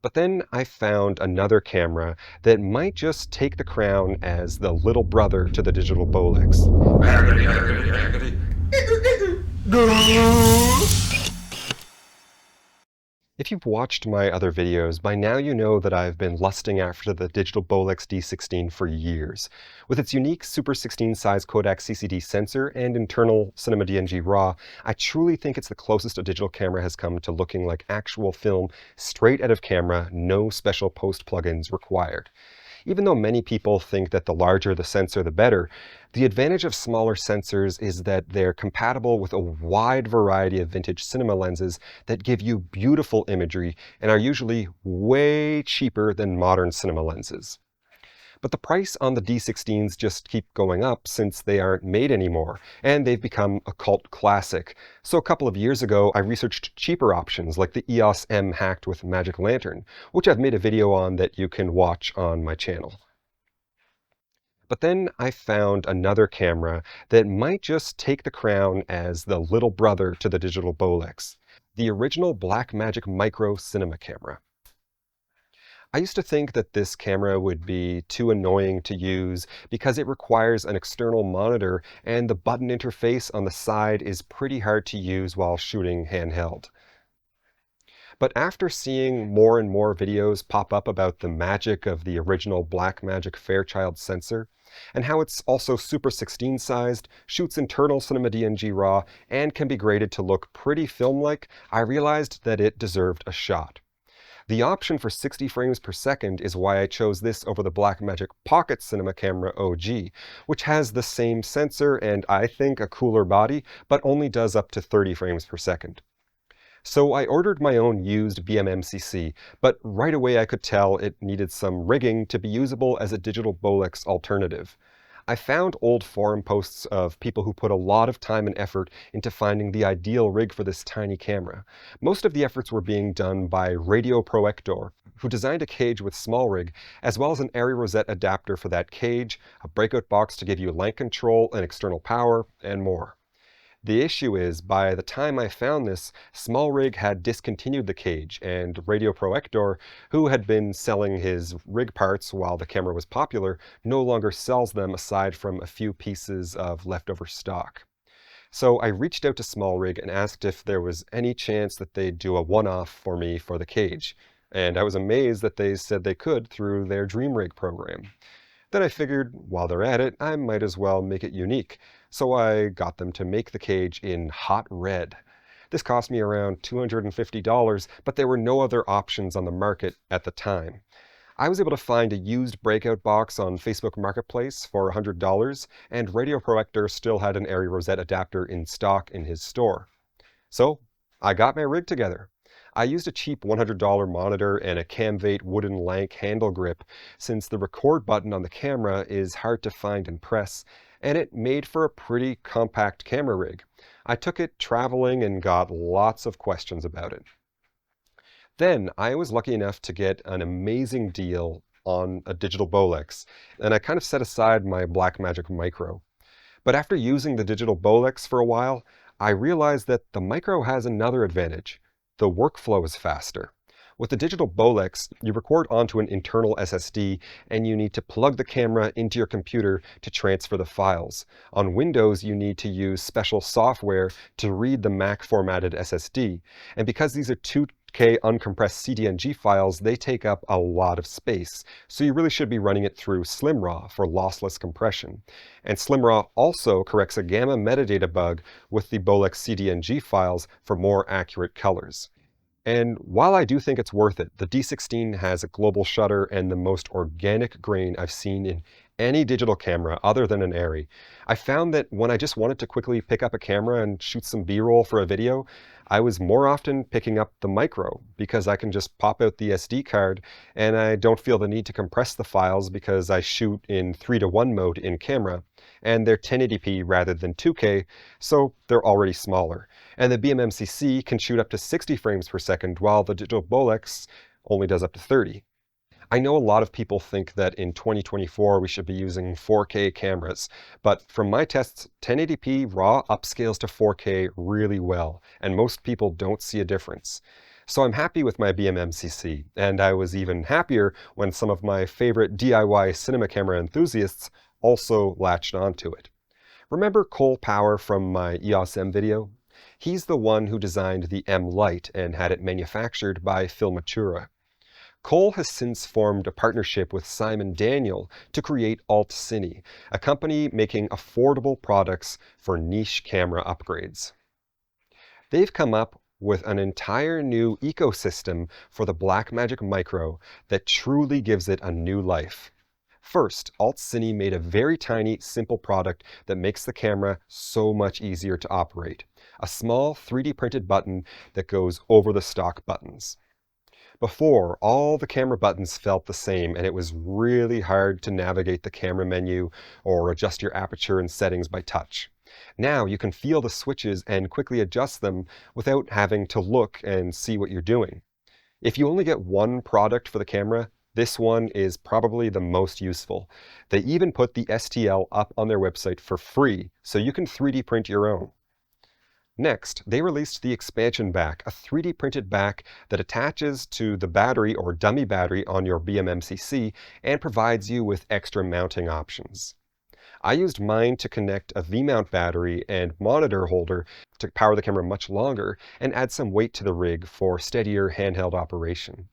But then I found another camera that might just take the crown as the little brother to the Digital Bolex. If you've watched my other videos, by now you know that I've been lusting after the Digital Bolex D16 for years. With its unique Super 16 size Kodak CCD sensor and internal Cinema DNG RAW, I truly think it's the closest a digital camera has come to looking like actual film, straight out of camera, no special post plugins required. Even though many people think that the larger the sensor the better, the advantage of smaller sensors is that they're compatible with a wide variety of vintage cinema lenses that give you beautiful imagery and are usually way cheaper than modern cinema lenses. But the price on the D16s just keep going up since they aren't made anymore, and they've become a cult classic. So a couple of years ago, I researched cheaper options like the EOS M hacked with Magic Lantern, which I've made a video on that you can watch on my channel. But then I found another camera that might just take the crown as the little brother to the Digital Bolex, the original Blackmagic Micro cinema camera. I used to think that this camera would be too annoying to use because it requires an external monitor and the button interface on the side is pretty hard to use while shooting handheld. But after seeing more and more videos pop up about the magic of the original Blackmagic Fairchild sensor, and how it's also Super 16 sized, shoots internal Cinema DNG RAW, and can be graded to look pretty film-like, I realized that it deserved a shot. The option for 60 frames per second is why I chose this over the Blackmagic Pocket Cinema Camera OG, which has the same sensor and I think a cooler body, but only does up to 30 frames per second. So I ordered my own used BMMCC, but right away I could tell it needed some rigging to be usable as a Digital Bolex alternative. I found old forum posts of people who put a lot of time and effort into finding the ideal rig for this tiny camera. Most of the efforts were being done by Radio Proector, who designed a cage with small rig, as well as an Airy rosette adapter for that cage, a breakout box to give you line control and external power, and more. The issue is, by the time I found this, Small Rig had discontinued the cage, and Radio Proector, who had been selling his rig parts while the camera was popular, no longer sells them aside from a few pieces of leftover stock. So I reached out to Small Rig and asked if there was any chance that they'd do a one-off for me for the cage, and I was amazed that they said they could through their Dream Rig program. Then I figured, while they're at it, I might as well make it unique. So I got them to make the cage in hot red. This cost me around $250, but there were no other options on the market at the time. I was able to find a used breakout box on Facebook Marketplace for $100, and Radio Proector still had an Airy rosette adapter in stock in his store. So I got my rig together. I used a cheap $100 monitor and a Camvate wooden lank handle grip, since the record button on the camera is hard to find and press, and it made for a pretty compact camera rig. I took it traveling and got lots of questions about it. Then I was lucky enough to get an amazing deal on a Digital Bolex, and I kind of set aside my Blackmagic Micro. But after using the Digital Bolex for a while, I realized that the Micro has another advantage. The workflow is faster. With the Digital Bolex, you record onto an internal SSD and you need to plug the camera into your computer to transfer the files. On Windows, you need to use special software to read the Mac formatted SSD. And because these are 2K uncompressed CDNG files, they take up a lot of space. So you really should be running it through SlimRAW for lossless compression. And SlimRAW also corrects a gamma metadata bug with the Bolex CDNG files for more accurate colors. And while I do think it's worth it, the D16 has a global shutter and the most organic grain I've seen in any digital camera other than an Airy. I found that when I just wanted to quickly pick up a camera and shoot some B-roll for a video, I was more often picking up the Micro because I can just pop out the SD card and I don't feel the need to compress the files because I shoot in 3:1 mode in camera, and they're 1080p rather than 2K, so they're already smaller. And the BMMCC can shoot up to 60 frames per second while the Digital Bolex only does up to 30. I know a lot of people think that in 2024 we should be using 4K cameras, but from my tests, 1080p RAW upscales to 4K really well, and most people don't see a difference. So I'm happy with my BMMCC, and I was even happier when some of my favorite DIY cinema camera enthusiasts also latched onto it. Remember Cole Power from my EOS M video? He's the one who designed the M-Lite and had it manufactured by Filmatura. Cole has since formed a partnership with Simon Daniel to create AltCine, a company making affordable products for niche camera upgrades. They've come up with an entire new ecosystem for the Blackmagic Micro that truly gives it a new life. First, AltCine made a very tiny, simple product that makes the camera so much easier to operate. A small 3D printed button that goes over the stock buttons. Before, all the camera buttons felt the same, and it was really hard to navigate the camera menu or adjust your aperture and settings by touch. Now you can feel the switches and quickly adjust them without having to look and see what you're doing. If you only get one product for the camera, this one is probably the most useful. They even put the STL up on their website for free, so you can 3D print your own. Next, they released the Expansion back, a 3D printed back that attaches to the battery or dummy battery on your BMMCC and provides you with extra mounting options. I used mine to connect a V-mount battery and monitor holder to power the camera much longer and add some weight to the rig for steadier handheld operation.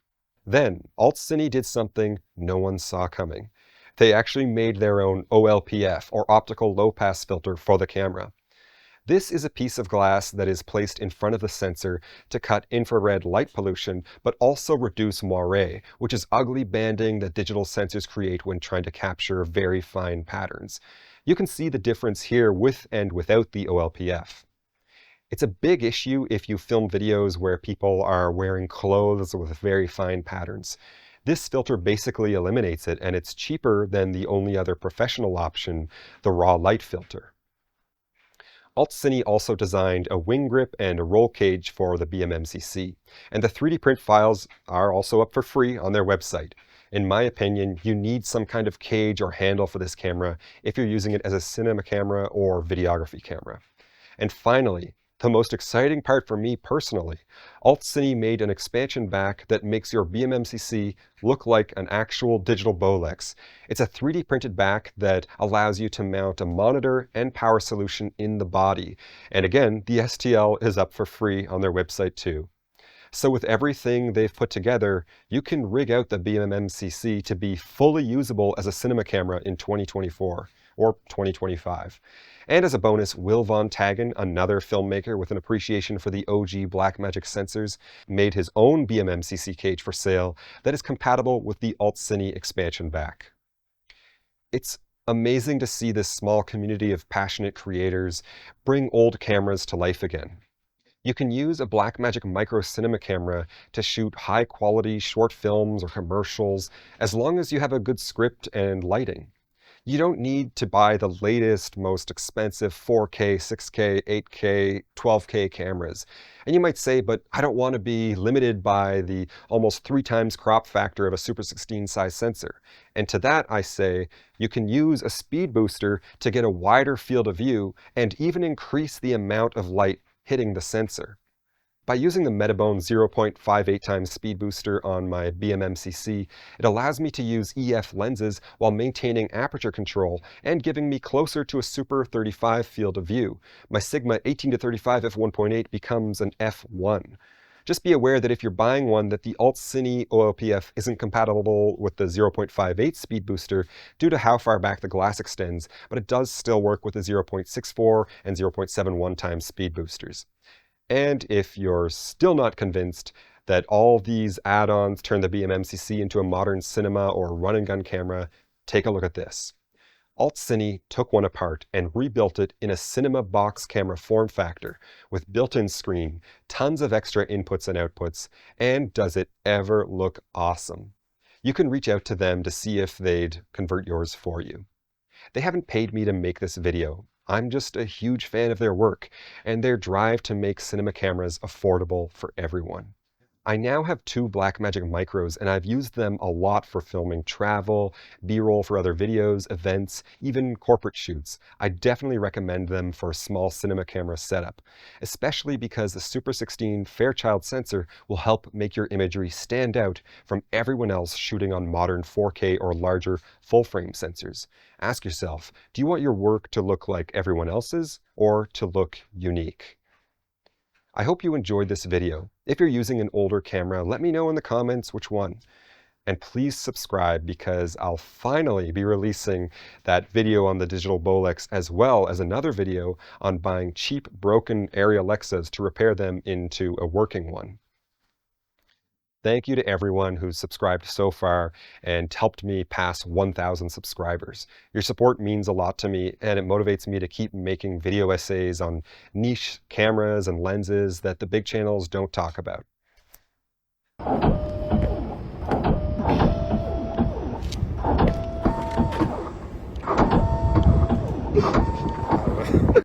Then, AltCine did something no one saw coming. They actually made their own OLPF, or optical low-pass filter, for the camera. This is a piece of glass that is placed in front of the sensor to cut infrared light pollution, but also reduce moire, which is ugly banding that digital sensors create when trying to capture very fine patterns. You can see the difference here with and without the OLPF. It's a big issue if you film videos where people are wearing clothes with very fine patterns. This filter basically eliminates it, and it's cheaper than the only other professional option, the raw light filter. AltCine also designed a wing grip and a roll cage for the BMMCC, and the 3D print files are also up for free on their website. In my opinion, you need some kind of cage or handle for this camera if you're using it as a cinema camera or videography camera. And finally, the most exciting part for me personally, AltCine made an expansion back that makes your BMMCC look like an actual digital Bolex. It's a 3D printed back that allows you to mount a monitor and power solution in the body. And again, the STL is up for free on their website too. So with everything they've put together, you can rig out the BMMCC to be fully usable as a cinema camera in 2024 or 2025. And as a bonus, Will von Tagen, another filmmaker with an appreciation for the OG Blackmagic sensors, made his own BMMCC cage for sale that is compatible with the AltCine Expansion back. It's amazing to see this small community of passionate creators bring old cameras to life again. You can use a Blackmagic micro cinema camera to shoot high-quality short films or commercials as long as you have a good script and lighting. You don't need to buy the latest, most expensive 4K, 6K, 8K, 12K cameras. And you might say, but I don't want to be limited by the almost 3 times crop factor of a Super 16 size sensor. And to that I say, you can use a speed booster to get a wider field of view and even increase the amount of light hitting the sensor. By using the Metabone 0.58 times speed booster on my BMMCC, it allows me to use EF lenses while maintaining aperture control and giving me closer to a Super 35 field of view. My Sigma 18-35 f1.8 becomes an f1. Just be aware that if you're buying one that the AltCine OLPF isn't compatible with the 0.58 speed booster due to how far back the glass extends, but it does still work with the 0.64 and 0.71 times speed boosters. And if you're still not convinced that all these add-ons turn the BMMCC into a modern cinema or run-and-gun camera, take a look at this. AltCine took one apart and rebuilt it in a cinema box camera form factor with built-in screen, tons of extra inputs and outputs, and does it ever look awesome? You can reach out to them to see if they'd convert yours for you. They haven't paid me to make this video. I'm just a huge fan of their work and their drive to make cinema cameras affordable for everyone. I now have two Blackmagic Micros, and I've used them a lot for filming travel, B-roll for other videos, events, even corporate shoots. I definitely recommend them for a small cinema camera setup, especially because the Super 16 Fairchild sensor will help make your imagery stand out from everyone else shooting on modern 4K or larger full-frame sensors. Ask yourself, do you want your work to look like everyone else's or to look unique? I hope you enjoyed this video. If you're using an older camera, let me know in the comments which one. And please subscribe because I'll finally be releasing that video on the Digital Bolex as well as another video on buying cheap broken Arri Alexas to repair them into a working one. Thank you to everyone who's subscribed so far and helped me pass 1,000 subscribers. Your support means a lot to me, and it motivates me to keep making video essays on niche cameras and lenses that the big channels don't talk about.